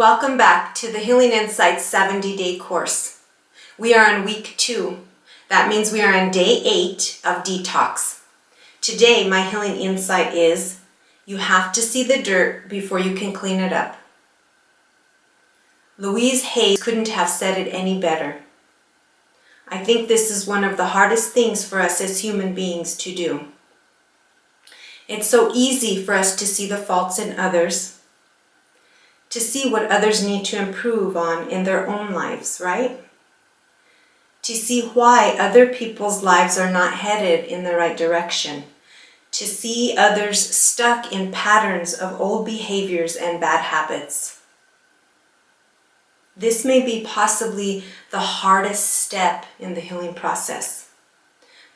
Welcome back to the Healing Insights 70-day course. We are on week 2. That means we are on day 8 of detox. Today, my healing insight is, you have to see the dirt before you can clean it up. Louise Hay couldn't have said it any better. I think this is one of the hardest things for us as human beings to do. It's so easy for us to see the faults in others, to see what others need to improve on in their own lives, right? To see why other people's lives are not headed in the right direction. To see others stuck in patterns of old behaviors and bad habits. This may be possibly the hardest step in the healing process.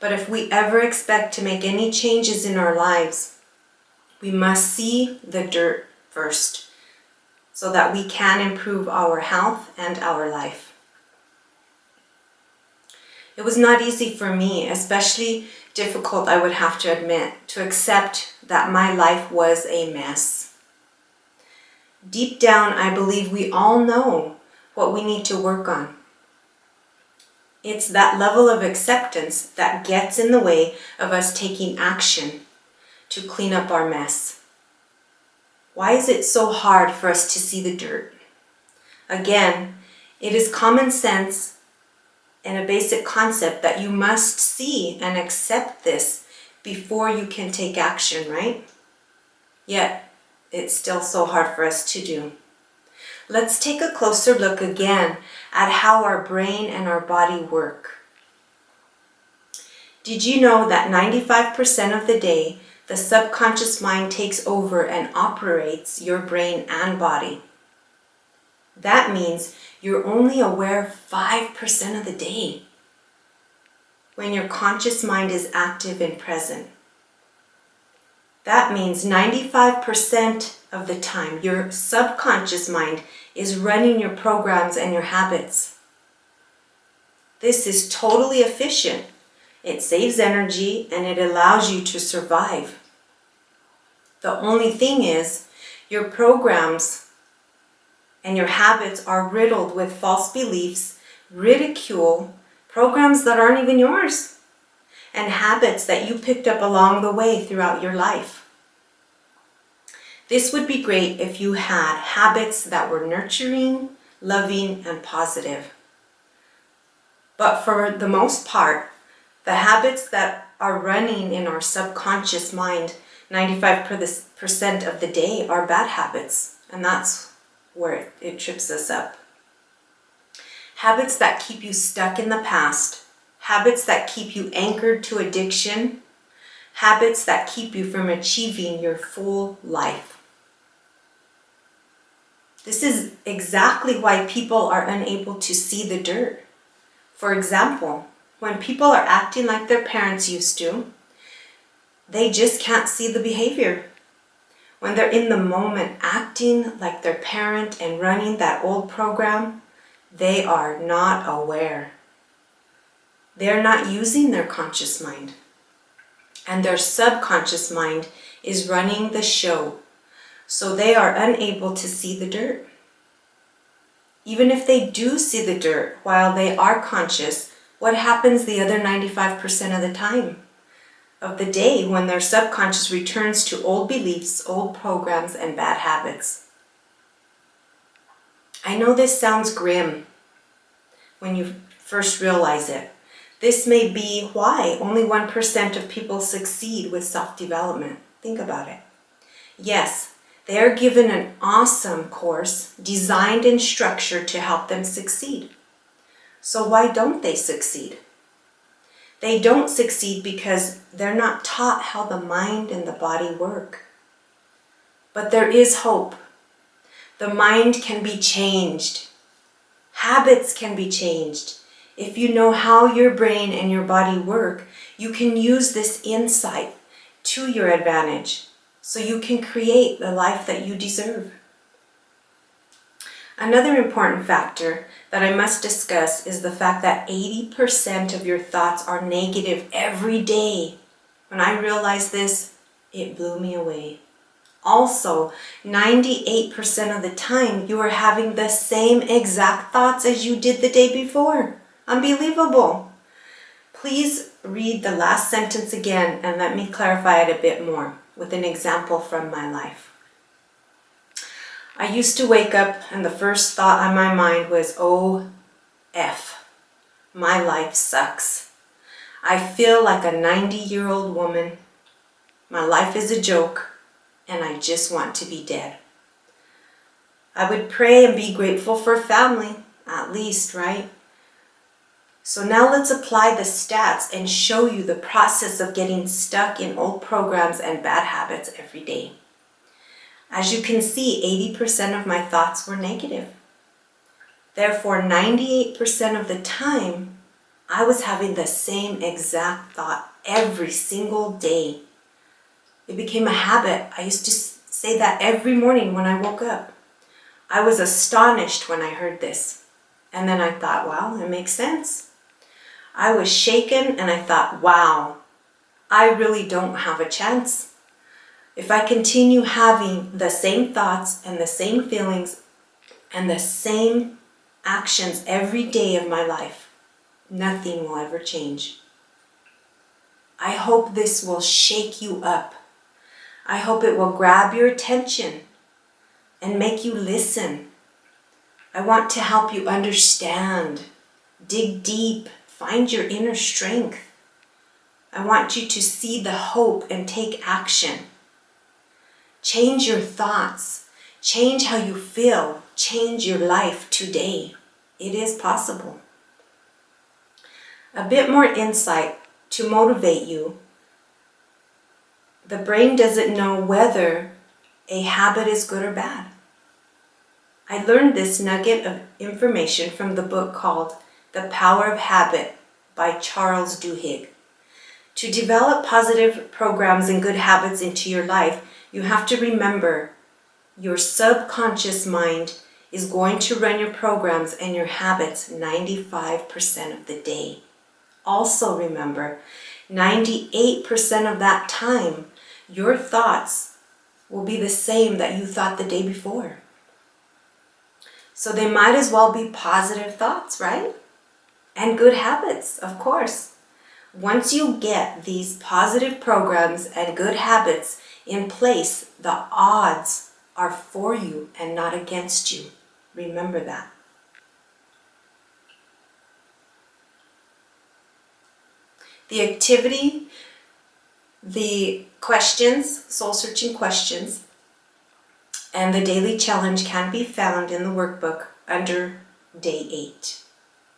But if we ever expect to make any changes in our lives, we must see the dirt first, so that we can improve our health and our life. It was not easy for me, especially difficult, I would have to admit, to accept that my life was a mess. Deep down, I believe we all know what we need to work on. It's that level of acceptance that gets in the way of us taking action to clean up our mess. Why is it so hard for us to see the dirt? Again, it is common sense and a basic concept that you must see and accept this before you can take action, right? Yet, it's still so hard for us to do. Let's take a closer look again at how our brain and our body work. Did you know that 95% of the day, the subconscious mind takes over and operates your brain and body? That means you're only aware 5% of the day when your conscious mind is active and present. That means 95% of the time your subconscious mind is running your programs and your habits. This is totally efficient. It saves energy and it allows you to survive. The only thing is, your programs and your habits are riddled with false beliefs, ridicule, programs that aren't even yours, and habits that you picked up along the way throughout your life. This would be great if you had habits that were nurturing, loving, and positive. But for the most part, the habits that are running in our subconscious mind 95% of the day are bad habits, and that's where it trips us up. Habits that keep you stuck in the past, habits that keep you anchored to addiction, habits that keep you from achieving your full life. This is exactly why people are unable to see the dirt. For example, when people are acting like their parents used to, they just can't see the behavior. When they're in the moment acting like their parent and running that old program, they are not aware. They're not using their conscious mind. And their subconscious mind is running the show. So they are unable to see the dirt. Even if they do see the dirt while they are conscious, what happens the other 95% of the time of the day when their subconscious returns to old beliefs, old programs, and bad habits? I know this sounds grim when you first realize it. This may be why only 1% of people succeed with self-development. Think about it. Yes, they are given an awesome course designed and structured to help them succeed. So why don't they succeed? They don't succeed because they're not taught how the mind and the body work. But there is hope. The mind can be changed. Habits can be changed. If you know how your brain and your body work, you can use this insight to your advantage so you can create the life that you deserve. Another important factor that I must discuss is the fact that 80% of your thoughts are negative every day. When I realized this, it blew me away. Also, 98% of the time, you are having the same exact thoughts as you did the day before. Unbelievable. Please read the last sentence again and let me clarify it a bit more with an example from my life. I used to wake up and the first thought on my mind was, oh, F, my life sucks. I feel like a 90-year-old woman. My life is a joke and I just want to be dead. I would pray and be grateful for family, at least, right? So now let's apply the stats and show you the process of getting stuck in old programs and bad habits every day. As you can see, 80% of my thoughts were negative. Therefore, 98% of the time, I was having the same exact thought every single day. It became a habit. I used to say that every morning when I woke up. I was astonished when I heard this. And then I thought, wow, it makes sense. I was shaken and I thought, wow, I really don't have a chance. If I continue having the same thoughts and the same feelings and the same actions every day of my life, nothing will ever change. I hope this will shake you up. I hope it will grab your attention and make you listen. I want to help you understand, dig deep, find your inner strength. I want you to see the hope and take action. Change your thoughts. Change how you feel. Change your life today. It is possible. A bit more insight to motivate you. The brain doesn't know whether a habit is good or bad. I learned this nugget of information from the book called The Power of Habit by Charles Duhigg. To develop positive programs and good habits into your life, you have to remember your subconscious mind is going to run your programs and your habits 95% of the day. Also remember, 98% of that time, your thoughts will be the same that you thought the day before. So they might as well be positive thoughts, right? And good habits, of course. Once you get these positive programs and good habits in place, the odds are for you and not against you. Remember that. The activity, the questions, soul-searching questions, and the daily challenge can be found in the workbook under day 8.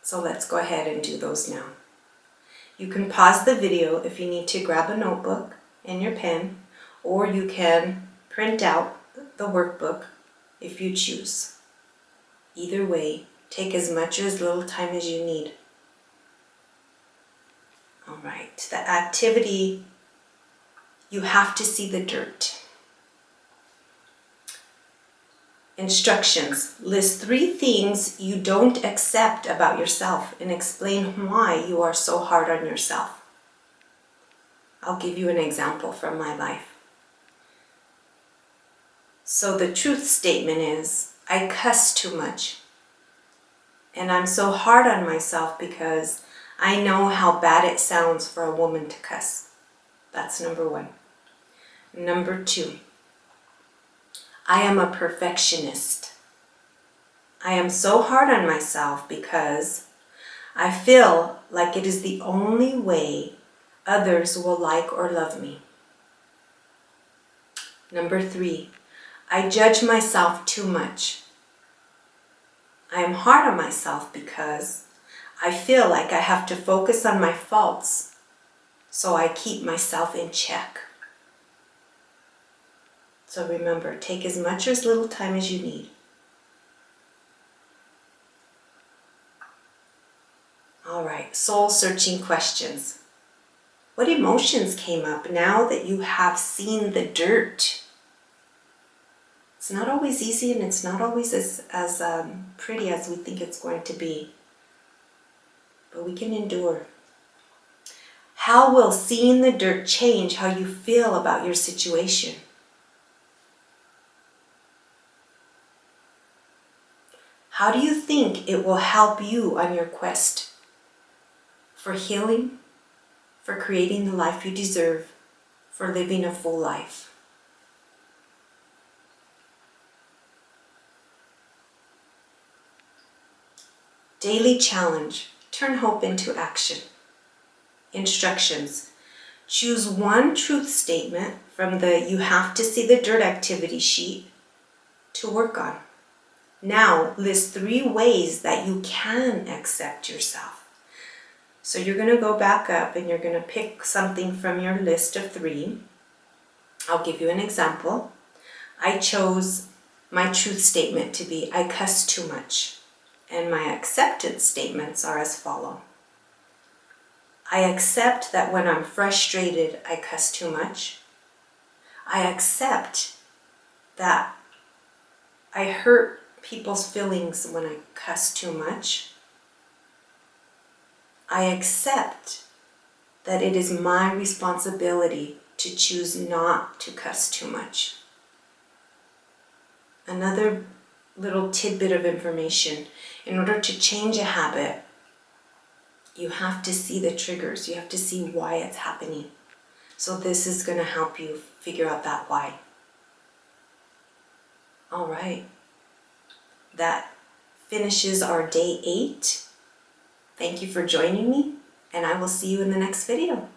So let's go ahead and do those now. You can pause the video if you need to grab a notebook and your pen, or you can print out the workbook if you choose. Either way, take as much or as little time as you need. All right, the activity, you have to see the dirt. Instructions. List 3 things you don't accept about yourself and explain why you are so hard on yourself. I'll give you an example from my life. So the truth statement is, I cuss too much. And I'm so hard on myself because I know how bad it sounds for a woman to cuss. That's number 1. Number 2. I am a perfectionist. I am so hard on myself because I feel like it is the only way others will like or love me. Number 3, I judge myself too much. I am hard on myself because I feel like I have to focus on my faults, so I keep myself in check. So remember, take as much or as little time as you need. All right, soul-searching questions. What emotions came up now that you have seen the dirt? It's not always easy and it's not always as pretty as we think it's going to be. But we can endure. How will seeing the dirt change how you feel about your situation? How do you think it will help you on your quest for healing, for creating the life you deserve, for living a full life? Daily challenge. Turn hope into action. Instructions. Choose one truth statement from the you have to see the dirt activity sheet to work on. Now list 3 ways that you can accept yourself. So you're going to go back up and you're going to pick something from your list of 3. I'll give you an example. I chose my truth statement to be I cuss too much. And my acceptance statements are as follow. I accept that when I'm frustrated, I cuss too much. I accept that I hurt people's feelings when I cuss too much. I accept that it is my responsibility to choose not to cuss too much. Another little tidbit of information. In order to change a habit, you have to see the triggers. You have to see why it's happening. So this is going to help you figure out that why. All right. That finishes our day 8. Thank you for joining me, and I will see you in the next video.